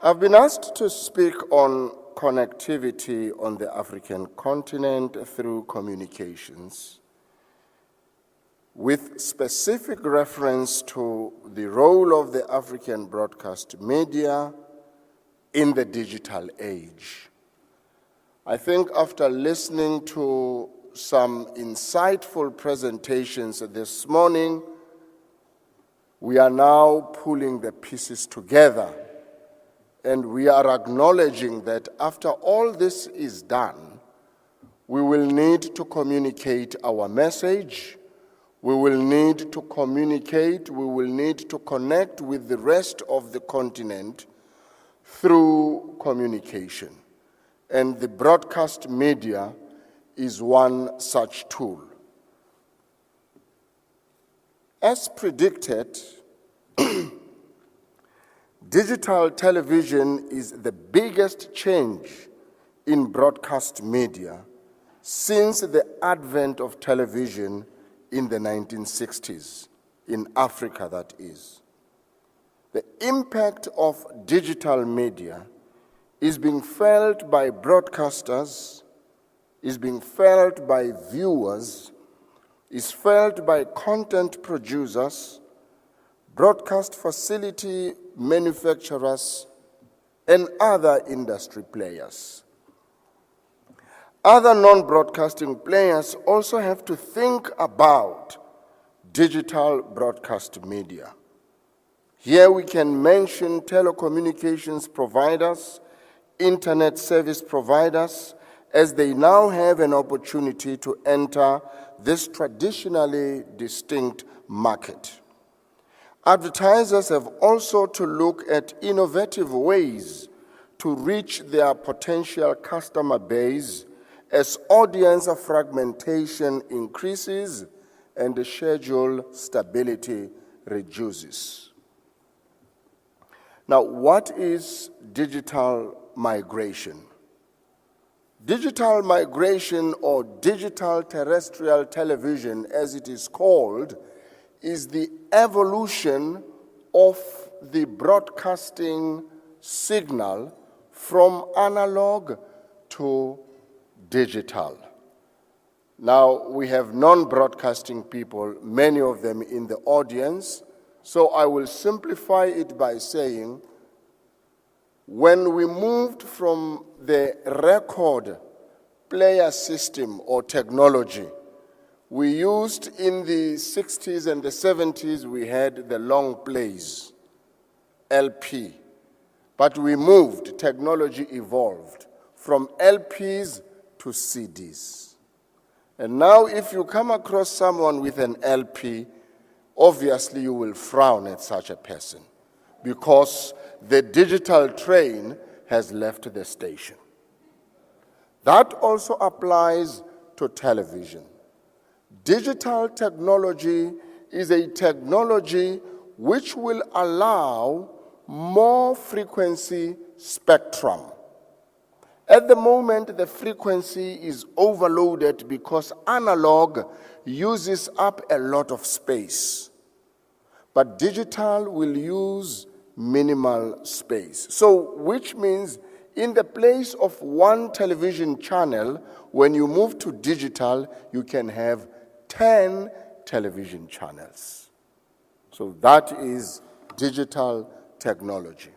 I've been asked to speak on connectivity on the African continent through communications, with specific reference to the role of the African broadcast media in the digital age. I think after listening to some insightful presentations this morning, we are now pulling the pieces together, and we are acknowledging that after all this is done, we will need to communicate our message, we will need to communicate, we will need to connect with the rest of the continent through communication. And the broadcast media is one such tool. As predicted, digital television is the biggest change in broadcast media since the advent of television in the 1960s, in Africa that is. The impact of digital media is being felt by broadcasters, is being felt by viewers, is felt by content producers, broadcast facility manufacturers, and other industry players. Other non-broadcasting players also have to think about digital broadcast media. Here we can mention telecommunications providers, internet service providers, as they now have an opportunity to enter this traditionally distinct market. Advertisers have also to look at innovative ways to reach their potential customer base as audience fragmentation increases and the schedule stability reduces. Now, what is digital migration? Digital migration, or digital terrestrial television as it is called, is the evolution of the broadcasting signal from analog to digital. Now, we have non-broadcasting people, many of them in the audience, so I will simplify it by saying, when we moved from the record player system or technology, we used in the 60s and the 70s, we had the long plays, LP. But we moved, technology evolved from LPs to CDs. And now if you come across someone with an LP, obviously you will frown at such a person because the digital train has left the station. That also applies to television. Digital technology is a technology which will allow more frequency spectrum. At the moment, the frequency is overloaded because analog uses up a lot of space. But digital will use minimal space. So, which means in the place of one television channel, when you move to digital, you can have 10 television channels. So that is digital technology.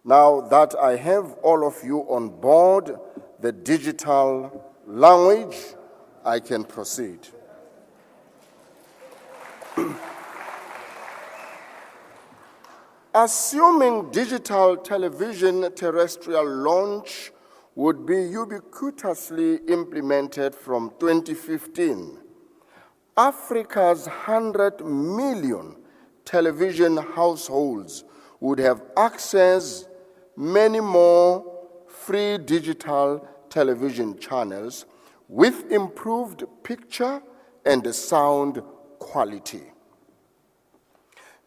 Now that I have all of you on board the digital language, I can proceed. Assuming digital television terrestrial launch would be ubiquitously implemented from 2015, Africa's 100 million television households would have access many more free digital television channels with improved picture and sound quality.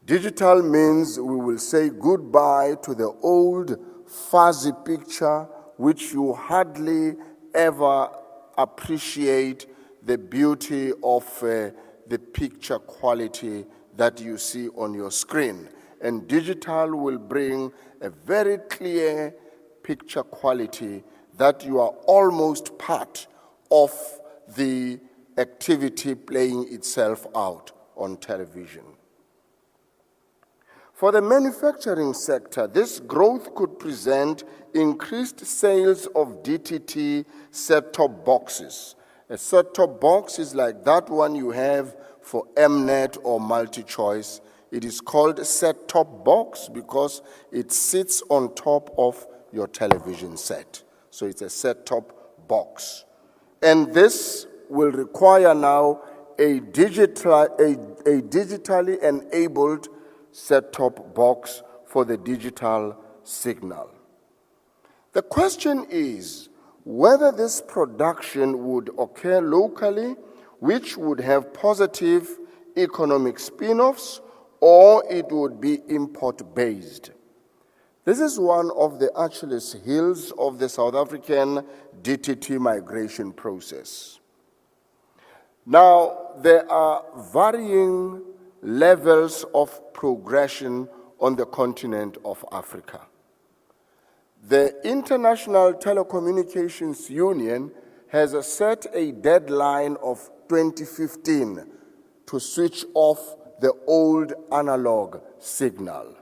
Digital means we will say goodbye to the old fuzzy picture which you hardly ever appreciate the beauty of the picture quality that you see on your screen. and digital will bring a very clear picture quality that you are almost part of the activity playing itself out on television. For the manufacturing sector, this growth could present increased sales of DTT set-top boxes. A set-top box is like that one you have for Mnet or MultiChoice. It is called a set-top box because it sits on top of your television set. So it's a set-top box. And this will require now a digitally enabled set-top box for the digital signal. The question is whether this production would occur locally, which would have positive economic spin-offs, or it would be import-based. This is one of the Achilles heels of the South African DTT migration process. Now, there are varying levels of progression on the continent of Africa. The International Telecommunications Union has set a deadline of 2015 to switch off the old analog signal.